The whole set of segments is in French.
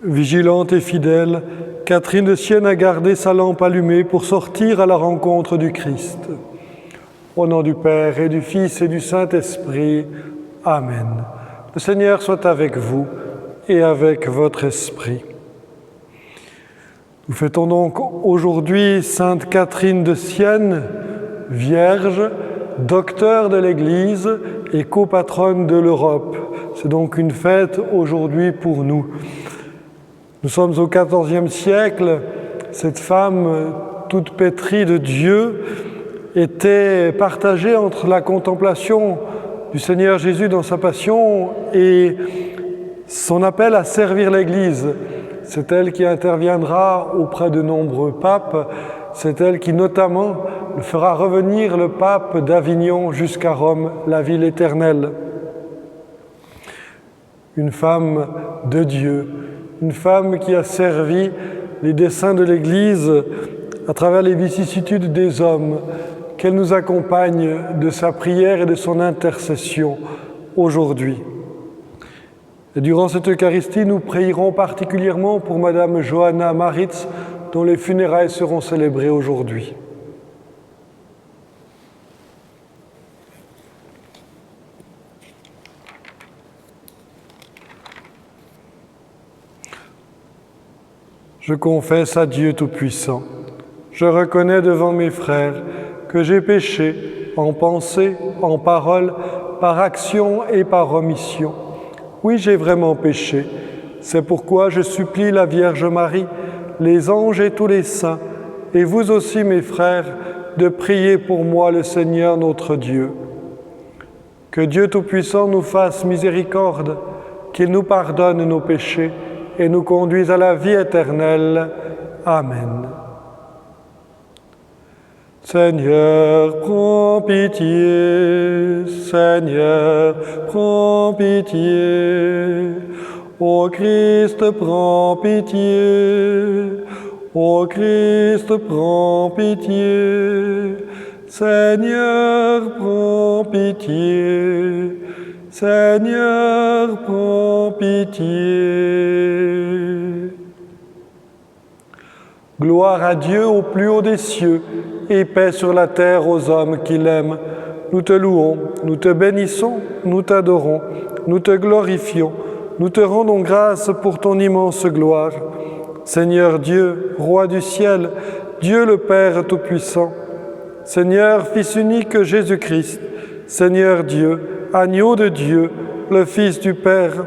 Vigilante et fidèle, Catherine de Sienne a gardé sa lampe allumée pour sortir à la rencontre du Christ. Au nom du Père et du Fils et du Saint-Esprit. Amen. Le Seigneur soit avec vous et avec votre esprit. Nous fêtons donc aujourd'hui Sainte Catherine de Sienne, Vierge, docteur de l'Église et copatronne de l'Europe. C'est donc une fête aujourd'hui pour nous. Nous sommes au XIVe siècle. Cette femme toute pétrie de Dieu était partagée entre la contemplation du Seigneur Jésus dans sa passion et son appel à servir l'Église. C'est elle qui interviendra auprès de nombreux papes. C'est elle qui notamment fera revenir le pape d'Avignon jusqu'à Rome, la ville éternelle. Une femme de Dieu, une femme qui a servi les desseins de l'Église à travers les vicissitudes des hommes, qu'elle nous accompagne de sa prière et de son intercession aujourd'hui. Et durant cette Eucharistie, nous prierons particulièrement pour Madame Johanna Maritz, dont les funérailles seront célébrées aujourd'hui. Je confesse à Dieu Tout-Puissant, je reconnais devant mes frères que j'ai péché en pensée, en parole, par action et par omission. Oui, j'ai vraiment péché. C'est pourquoi je supplie la Vierge Marie, les anges et tous les saints, et vous aussi, mes frères, de prier pour moi le Seigneur notre Dieu. Que Dieu Tout-Puissant nous fasse miséricorde, qu'il nous pardonne nos péchés et nous conduise à la vie éternelle. Amen. Seigneur, prends pitié, Seigneur, prends pitié. Ô Christ, prends pitié. Ô Christ, prends pitié. Seigneur, prends pitié. Seigneur, prends pitié. Gloire à Dieu au plus haut des cieux et paix sur la terre aux hommes qu'il aime. Nous te louons, nous te bénissons, nous t'adorons, nous te glorifions, nous te rendons grâce pour ton immense gloire. Seigneur Dieu, Roi du ciel, Dieu le Père Tout-Puissant, Seigneur Fils unique Jésus-Christ, Seigneur Dieu, Agneau de Dieu, le Fils du Père,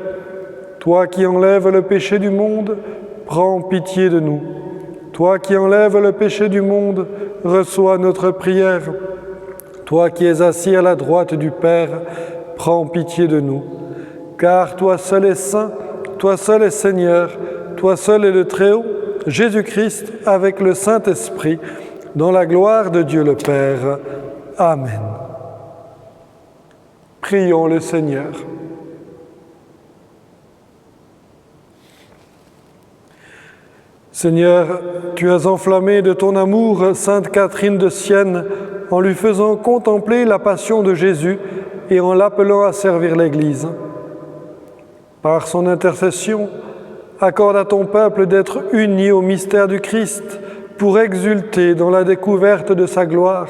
toi qui enlèves le péché du monde, prends pitié de nous. Toi qui enlèves le péché du monde, reçois notre prière. Toi qui es assis à la droite du Père, prends pitié de nous. Car toi seul es saint, toi seul es Seigneur, toi seul es le Très-Haut, Jésus-Christ, avec le Saint-Esprit, dans la gloire de Dieu le Père. Amen. Prions le Seigneur. Seigneur, tu as enflammé de ton amour Sainte Catherine de Sienne en lui faisant contempler la passion de Jésus et en l'appelant à servir l'Église. Par son intercession, accorde à ton peuple d'être uni au mystère du Christ pour exulter dans la découverte de sa gloire.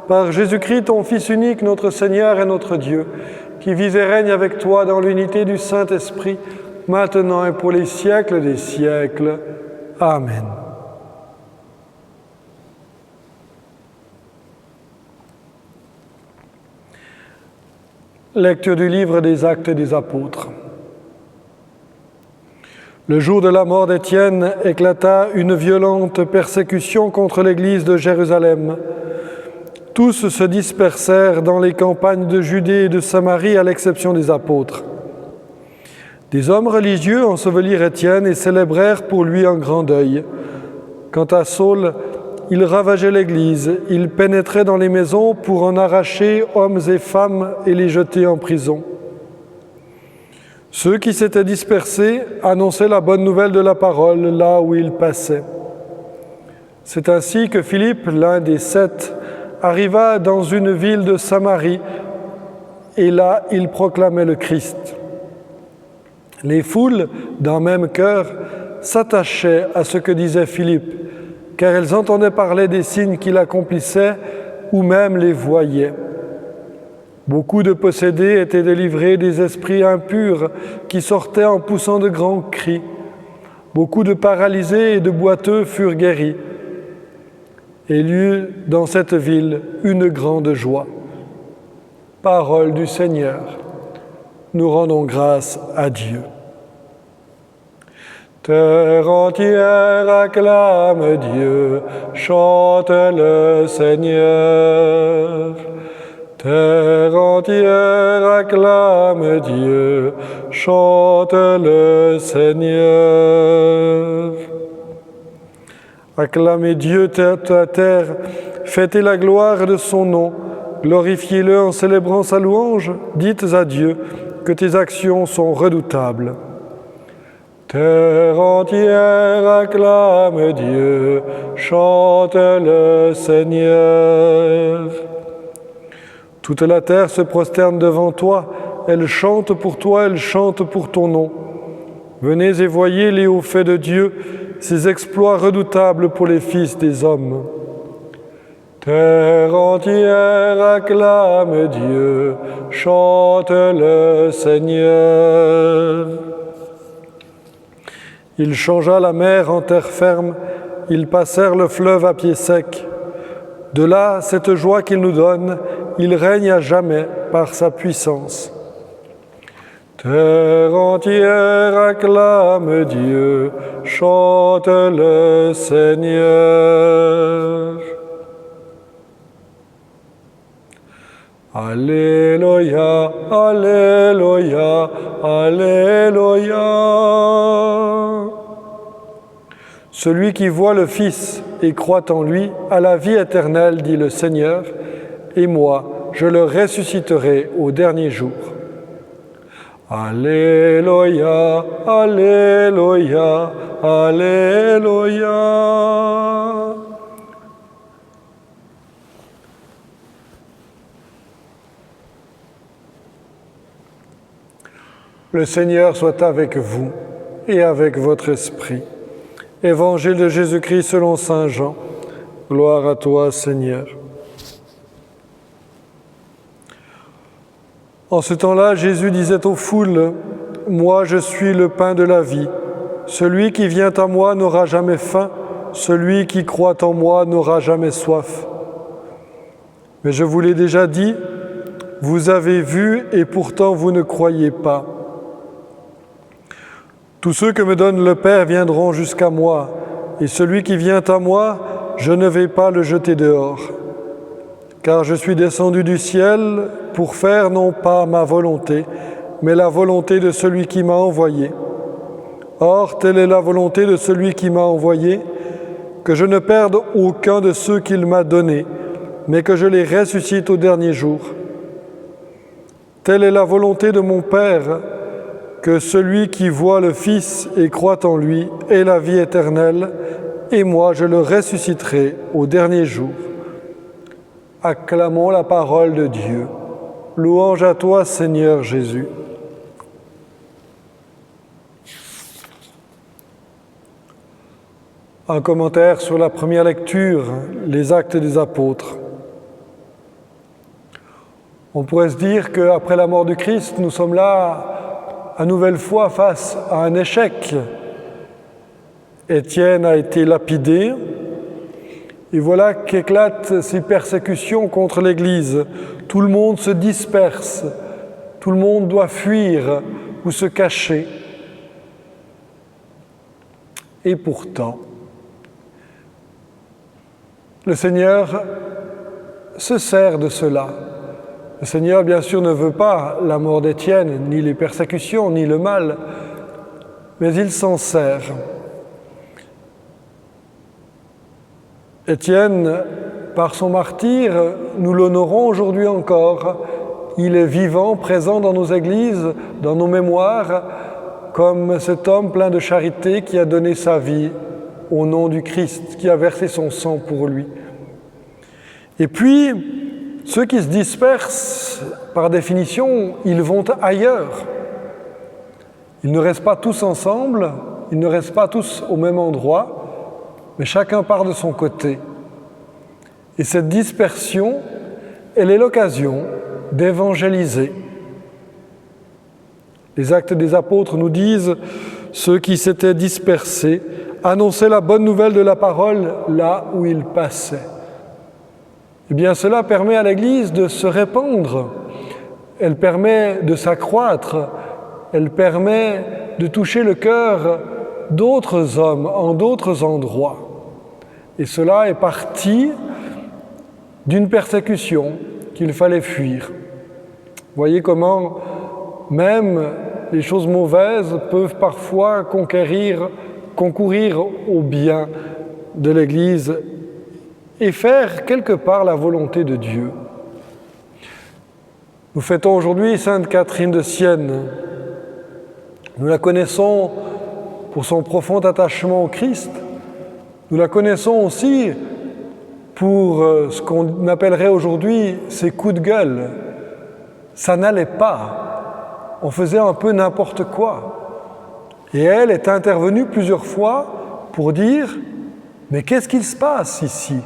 Par Jésus-Christ, ton Fils unique, notre Seigneur et notre Dieu, qui vit et règne avec toi dans l'unité du Saint-Esprit, maintenant et pour les siècles des siècles. Amen. Lecture du livre des Actes des Apôtres. Le jour de la mort d'Étienne éclata une violente persécution contre l'Église de Jérusalem. Tous se dispersèrent dans les campagnes de Judée et de Samarie à l'exception des apôtres. Des hommes religieux ensevelirent Étienne et célébrèrent pour lui un grand deuil. Quant à Saul, il ravageait l'Église, il pénétrait dans les maisons pour en arracher hommes et femmes et les jeter en prison. Ceux qui s'étaient dispersés annonçaient la bonne nouvelle de la parole là où ils passaient. C'est ainsi que Philippe, l'un des 7, arriva dans une ville de Samarie et là il proclamait le Christ. Les foules, d'un même cœur, s'attachaient à ce que disait Philippe, car elles entendaient parler des signes qu'il accomplissait ou même les voyaient. Beaucoup de possédés étaient délivrés des esprits impurs qui sortaient en poussant de grands cris. Beaucoup de paralysés et de boiteux furent guéris. Et il y eut dans cette ville une grande joie. Parole du Seigneur. Nous rendons grâce à Dieu. Terre entière acclame Dieu, chante le Seigneur. Terre entière acclame Dieu, chante le Seigneur. Acclamez Dieu, toute la terre, fêtez la gloire de son nom, glorifiez-le en célébrant sa louange, dites à Dieu que tes actions sont redoutables. Terre entière acclame Dieu, chante le Seigneur. Toute la terre se prosterne devant toi, elle chante pour toi, elle chante pour ton nom. Venez et voyez les hauts faits de Dieu, ses exploits redoutables pour les fils des hommes. Terre entière acclame Dieu, chante le Seigneur. Il changea la mer en terre ferme, ils passèrent le fleuve à pied sec. De là, cette joie qu'il nous donne, il règne à jamais par sa puissance. Terre entière acclame Dieu, chante le Seigneur. Alléluia, Alléluia, Alléluia. Celui qui voit le Fils et croit en lui a la vie éternelle, dit le Seigneur, et moi, je le ressusciterai au dernier jour. Alléluia, Alléluia, Alléluia. Le Seigneur soit avec vous et avec votre esprit. Évangile de Jésus-Christ selon saint Jean. Gloire à toi, Seigneur. En ce temps-là, Jésus disait aux foules, « Moi, je suis le pain de la vie. Celui qui vient à moi n'aura jamais faim. Celui qui croit en moi n'aura jamais soif. Mais je vous l'ai déjà dit, vous avez vu et pourtant vous ne croyez pas. Tous ceux que me donne le Père viendront jusqu'à moi, et celui qui vient à moi, je ne vais pas le jeter dehors. Car je suis descendu du ciel pour faire non pas ma volonté, mais la volonté de celui qui m'a envoyé. Or, telle est la volonté de celui qui m'a envoyé, que je ne perde aucun de ceux qu'il m'a donnés, mais que je les ressuscite au dernier jour. Telle est la volonté de mon Père, que celui qui voit le Fils et croit en lui ait la vie éternelle, et moi je le ressusciterai au dernier jour. Acclamons la parole de Dieu. Louange à toi, Seigneur Jésus. Un commentaire sur la première lecture, les Actes des Apôtres. On pourrait se dire qu'après la mort du Christ, nous sommes là à nouvelle fois face à un échec. Étienne a été lapidé, et voilà qu'éclatent ces persécutions contre l'Église. Tout le monde se disperse, tout le monde doit fuir ou se cacher. Et pourtant, le Seigneur se sert de cela. Le Seigneur, bien sûr, ne veut pas la mort d'Étienne, ni les persécutions, ni le mal, mais il s'en sert. Étienne, par son martyre, nous l'honorons aujourd'hui encore. Il est vivant, présent dans nos églises, dans nos mémoires, comme cet homme plein de charité qui a donné sa vie au nom du Christ, qui a versé son sang pour lui. Et puis, ceux qui se dispersent, par définition, ils vont ailleurs. Ils ne restent pas tous ensemble, ils ne restent pas tous au même endroit, mais chacun part de son côté. Et cette dispersion, elle est l'occasion d'évangéliser. Les Actes des Apôtres nous disent « Ceux qui s'étaient dispersés annonçaient la bonne nouvelle de la parole là où ils passaient. » Eh bien, cela permet à l'Église de se répandre, elle permet de s'accroître, elle permet de toucher le cœur d'autres hommes en d'autres endroits. Et cela est parti d'une persécution qu'il fallait fuir. Vous voyez comment même les choses mauvaises peuvent parfois concourir au bien de l'Église et faire quelque part la volonté de Dieu. Nous fêtons aujourd'hui Sainte Catherine de Sienne. Nous la connaissons pour son profond attachement au Christ. Nous la connaissons aussi pour ce qu'on appellerait aujourd'hui ses coups de gueule. Ça n'allait pas. On faisait un peu n'importe quoi. Et elle est intervenue plusieurs fois pour dire « Mais qu'est-ce qu'il se passe ici ?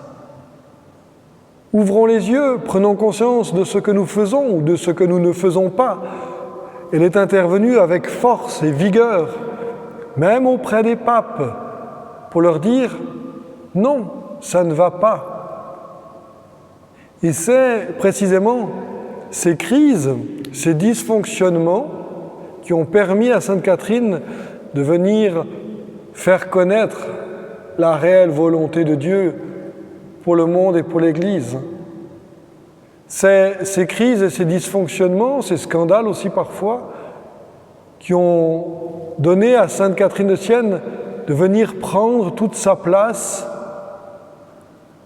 Ouvrons les yeux, prenons conscience de ce que nous faisons ou de ce que nous ne faisons pas. » Elle est intervenue avec force et vigueur, même auprès des papes, pour leur dire « Non, ça ne va pas. » Et c'est précisément ces crises, ces dysfonctionnements qui ont permis à Sainte Catherine de venir faire connaître la réelle volonté de Dieu pour le monde et pour l'Église. C'est ces crises et ces dysfonctionnements, ces scandales aussi parfois, qui ont donné à Sainte Catherine de Sienne de venir prendre toute sa place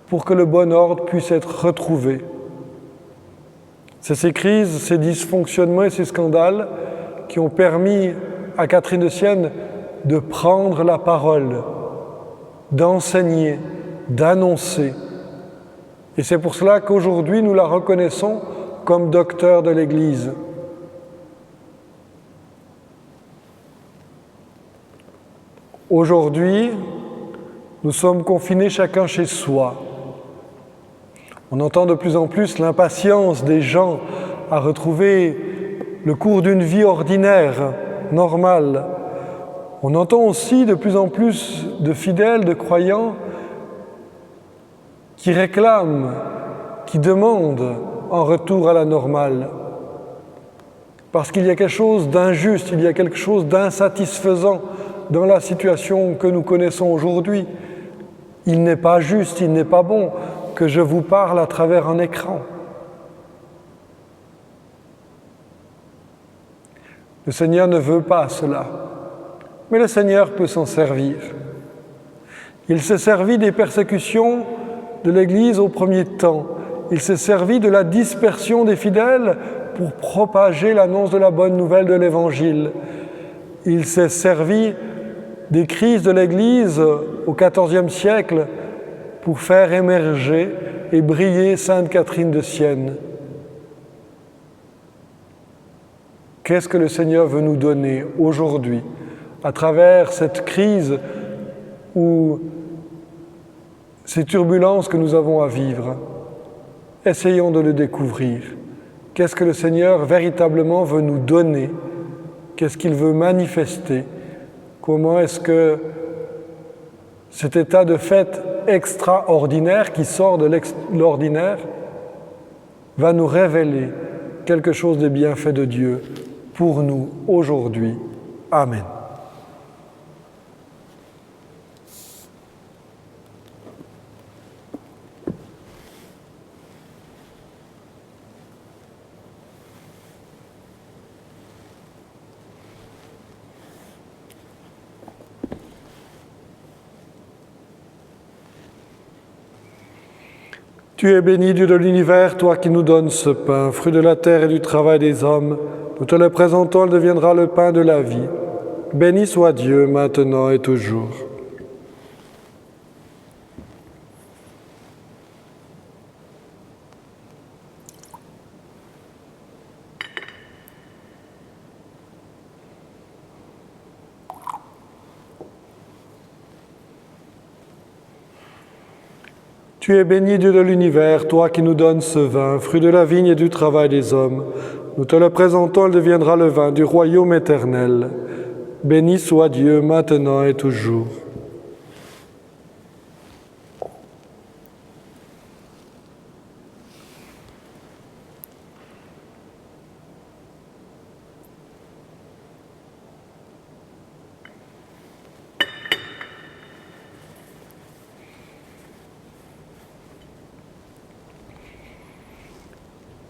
pour que le bon ordre puisse être retrouvé. C'est ces crises, ces dysfonctionnements et ces scandales qui ont permis à Catherine de Sienne de prendre la parole, d'enseigner, d'annoncer. Et c'est pour cela qu'aujourd'hui nous la reconnaissons comme docteur de l'Église. Aujourd'hui, nous sommes confinés chacun chez soi. On entend de plus en plus l'impatience des gens à retrouver le cours d'une vie ordinaire, normale. On entend aussi de plus en plus de fidèles, de croyants qui réclament, qui demandent en retour à la normale. Parce qu'il y a quelque chose d'injuste, il y a quelque chose d'insatisfaisant dans la situation que nous connaissons aujourd'hui. Il n'est pas juste, il n'est pas bon que je vous parle à travers un écran. Le Seigneur ne veut pas cela, mais le Seigneur peut s'en servir. Il s'est servi des persécutions de l'Église au premier temps. Il s'est servi de la dispersion des fidèles pour propager l'annonce de la bonne nouvelle de l'Évangile. Il s'est servi des crises de l'Église au XIVe siècle pour faire émerger et briller Sainte Catherine de Sienne. Qu'est-ce que le Seigneur veut nous donner aujourd'hui à travers cette crise ou ces turbulences que nous avons à vivre? Essayons de le découvrir. Qu'est-ce que le Seigneur véritablement veut nous donner? Qu'est-ce qu'il veut manifester? Comment est-ce que cet état de fait extraordinaire qui sort de l'ordinaire va nous révéler quelque chose des bienfaits de Dieu pour nous aujourd'hui? Amen. Tu es béni, Dieu de l'univers, toi qui nous donnes ce pain, fruit de la terre et du travail des hommes. Nous te le présentons, il deviendra le pain de la vie. Béni soit Dieu, maintenant et toujours. Tu es béni, Dieu de l'univers, toi qui nous donnes ce vin, fruit de la vigne et du travail des hommes. Nous te le présentons, il deviendra le vin du royaume éternel. Béni soit Dieu, maintenant et toujours.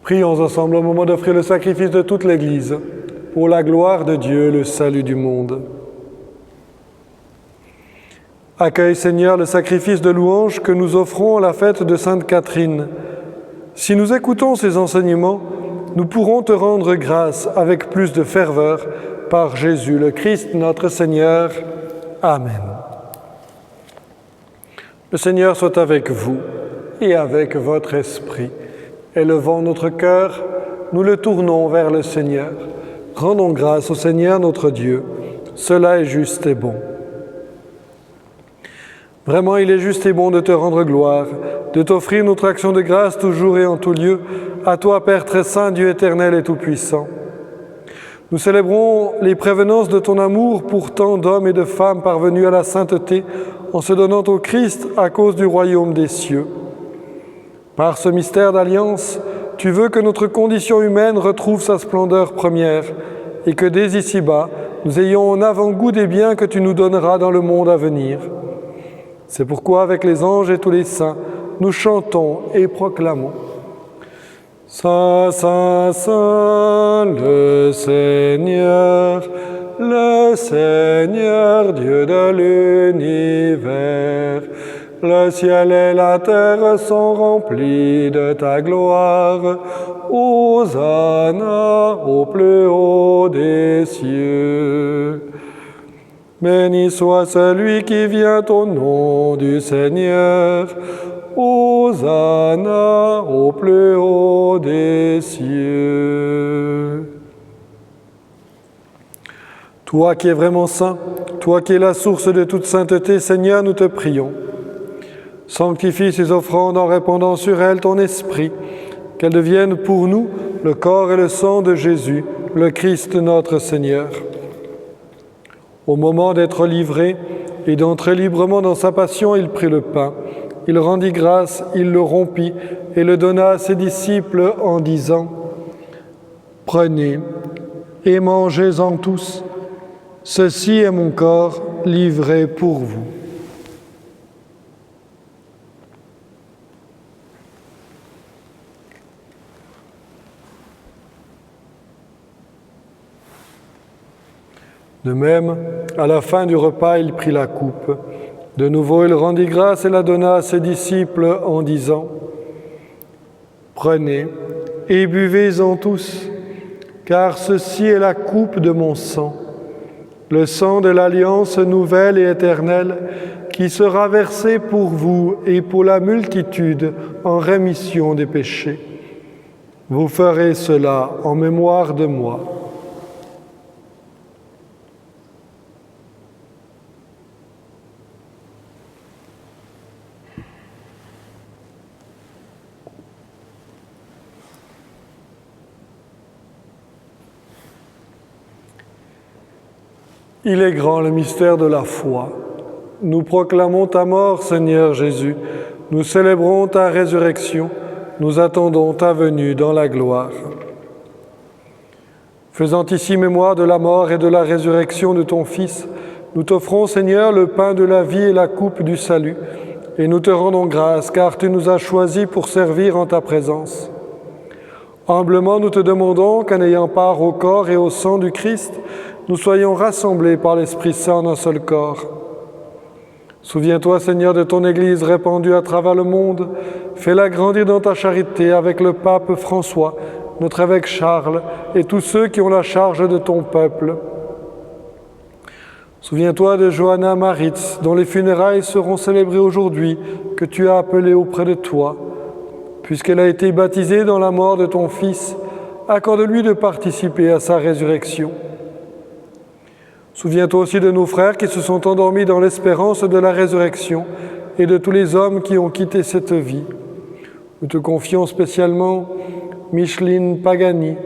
Prions ensemble au moment d'offrir le sacrifice de toute l'Église, pour la gloire de Dieu, le salut du monde. Accueille, Seigneur, le sacrifice de louange que nous offrons à la fête de Sainte Catherine. Si nous écoutons ces enseignements, nous pourrons te rendre grâce avec plus de ferveur par Jésus le Christ, notre Seigneur. Amen. Le Seigneur soit avec vous et avec votre esprit. Élevons notre cœur, nous le tournons vers le Seigneur. Rendons grâce au Seigneur notre Dieu. Cela est juste et bon. Vraiment, il est juste et bon de te rendre gloire, de t'offrir notre action de grâce toujours et en tout lieu, à toi, Père très saint, Dieu éternel et tout-puissant. Nous célébrons les prévenances de ton amour pour tant d'hommes et de femmes parvenus à la sainteté en se donnant au Christ à cause du royaume des cieux. Par ce mystère d'alliance, tu veux que notre condition humaine retrouve sa splendeur première et que dès ici-bas, nous ayons en avant-goût des biens que tu nous donneras dans le monde à venir. C'est pourquoi, avec les anges et tous les saints, nous chantons et proclamons. Saint, Saint, Saint, le Seigneur Dieu de l'univers. Le ciel et la terre sont remplis de ta gloire. Hosanna au plus haut des cieux. Béni soit celui qui vient au nom du Seigneur. Hosanna au plus haut des cieux. Toi qui es vraiment saint, toi qui es la source de toute sainteté, Seigneur, nous te prions. Sanctifie ces offrandes en répandant sur elles ton esprit, qu'elles deviennent pour nous le corps et le sang de Jésus, le Christ notre Seigneur. Au moment d'être livré et d'entrer librement dans sa passion, il prit le pain, il rendit grâce, il le rompit et le donna à ses disciples en disant : « Prenez et mangez-en tous, ceci est mon corps livré pour vous. » De même, à la fin du repas, il prit la coupe. De nouveau, il rendit grâce et la donna à ses disciples en disant : « Prenez et buvez-en tous, car ceci est la coupe de mon sang, le sang de l'alliance nouvelle et éternelle qui sera versé pour vous et pour la multitude en rémission des péchés. Vous ferez cela en mémoire de moi. » Il est grand le mystère de la foi. Nous proclamons ta mort, Seigneur Jésus. Nous célébrons ta résurrection. Nous attendons ta venue dans la gloire. Faisant ici mémoire de la mort et de la résurrection de ton Fils, nous t'offrons, Seigneur, le pain de la vie et la coupe du salut, et nous te rendons grâce, car tu nous as choisis pour servir en ta présence. Humblement, nous te demandons qu'en ayant part au corps et au sang du Christ, nous soyons rassemblés par l'Esprit Saint en un seul corps. Souviens-toi, Seigneur, de ton Église répandue à travers le monde. Fais-la grandir dans ta charité avec le pape François, notre évêque Charles et tous ceux qui ont la charge de ton peuple. Souviens-toi de Johanna Maritz, dont les funérailles seront célébrées aujourd'hui, que tu as appelée auprès de toi. Puisqu'elle a été baptisée dans la mort de ton Fils, accorde-lui de participer à sa résurrection. Souviens-toi aussi de nos frères qui se sont endormis dans l'espérance de la résurrection et de tous les hommes qui ont quitté cette vie. Nous te confions spécialement Micheline Pagani,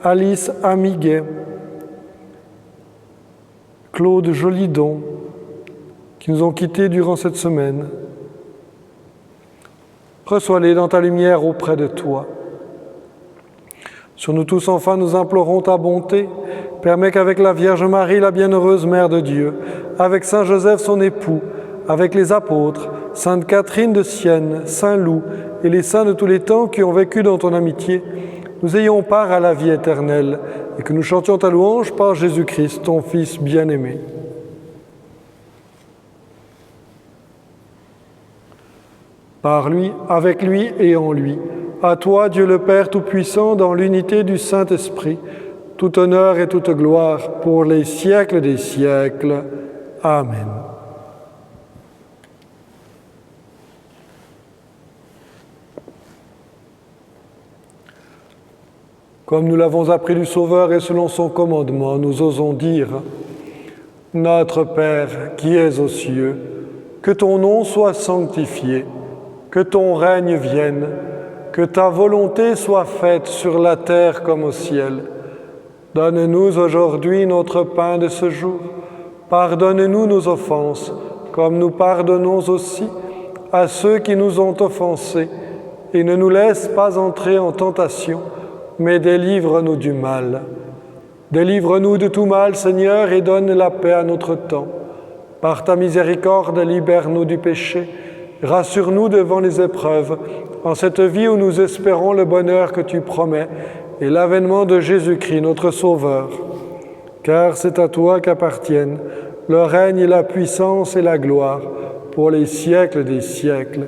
Alice Amiguet, Claude Jolidon, qui nous ont quittés durant cette semaine. Reçois-les dans ta lumière auprès de toi. Sur nous tous, enfin, nous implorons ta bonté. Permets qu'avec la Vierge Marie, la bienheureuse Mère de Dieu, avec Saint Joseph, son époux, avec les apôtres, Sainte Catherine de Sienne, Saint Loup et les saints de tous les temps qui ont vécu dans ton amitié, nous ayons part à la vie éternelle et que nous chantions ta louange par Jésus-Christ, ton Fils bien-aimé. Par lui, avec lui et en lui, à toi, Dieu le Père Tout-Puissant, dans l'unité du Saint-Esprit, tout honneur et toute gloire pour les siècles des siècles. Amen. Comme nous l'avons appris du Sauveur et selon son commandement, nous osons dire « Notre Père qui es aux cieux, que ton nom soit sanctifié, que ton règne vienne, que ta volonté soit faite sur la terre comme au ciel. Donne-nous aujourd'hui notre pain de ce jour. Pardonne-nous nos offenses, comme nous pardonnons aussi à ceux qui nous ont offensés. Et ne nous laisse pas entrer en tentation, mais délivre-nous du mal. Délivre-nous de tout mal, Seigneur, et donne la paix à notre temps. Par ta miséricorde, libère-nous du péché. Rassure-nous devant les épreuves, en cette vie où nous espérons le bonheur que tu promets et l'avènement de Jésus-Christ, notre Sauveur. Car c'est à toi qu'appartiennent le règne et la puissance et la gloire pour les siècles des siècles.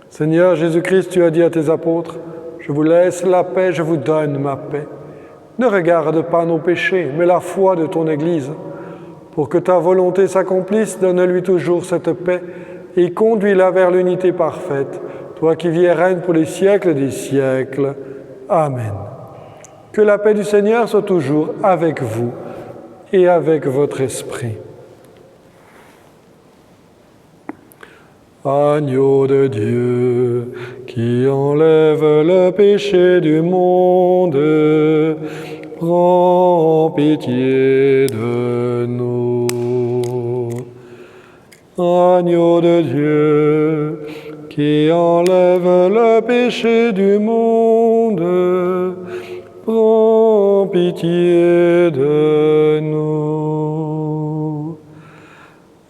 Seigneur Jésus-Christ, tu as dit à tes apôtres, « Je vous laisse la paix, je vous donne ma paix. » Ne regarde pas nos péchés, mais la foi de ton Église. Pour que ta volonté s'accomplisse, donne-lui toujours cette paix et conduis-la vers l'unité parfaite, toi qui vis et règnes pour les siècles des siècles. Amen. Que la paix du Seigneur soit toujours avec vous et avec votre esprit. Agneau de Dieu, qui enlève le péché du monde, prends pitié de nous. Agneau de Dieu, qui enlève le péché du monde, prends pitié de nous.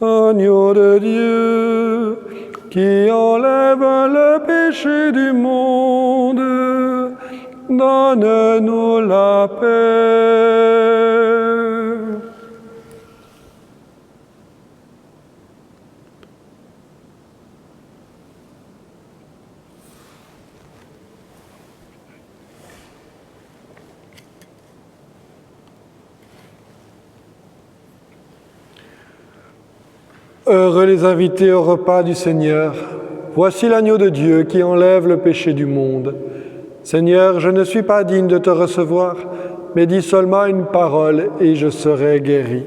Agneau de Dieu, qui enlève le péché du monde, donne-nous la paix. Heureux les invités au repas du Seigneur. Voici l'agneau de Dieu qui enlève le péché du monde. Seigneur, je ne suis pas digne de te recevoir, mais dis seulement une parole et je serai guéri.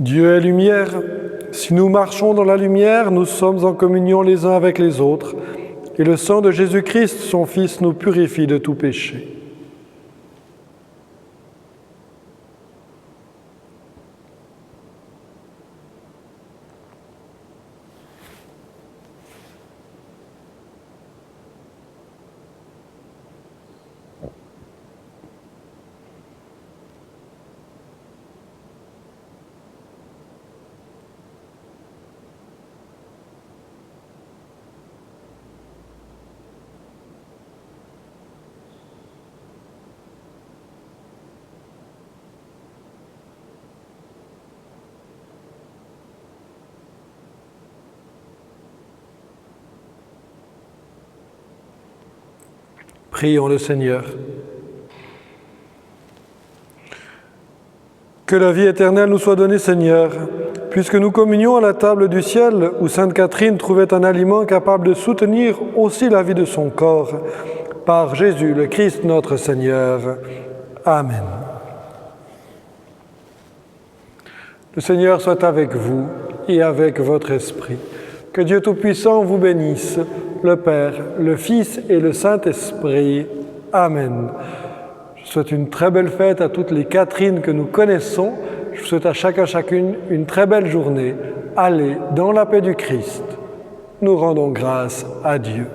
Dieu est lumière. Si nous marchons dans la lumière, nous sommes en communion les uns avec les autres, et le sang de Jésus-Christ, son Fils, nous purifie de tout péché. Prions le Seigneur. Que la vie éternelle nous soit donnée, Seigneur, puisque nous communions à la table du ciel où Sainte Catherine trouvait un aliment capable de soutenir aussi la vie de son corps, par Jésus le Christ notre Seigneur. Amen. Le Seigneur soit avec vous et avec votre esprit. Que Dieu Tout-Puissant vous bénisse, le Père, le Fils et le Saint-Esprit. Amen. Je souhaite une très belle fête à toutes les Catherines que nous connaissons. Je souhaite à chacun, chacune une très belle journée. Allez dans la paix du Christ. Nous rendons grâce à Dieu.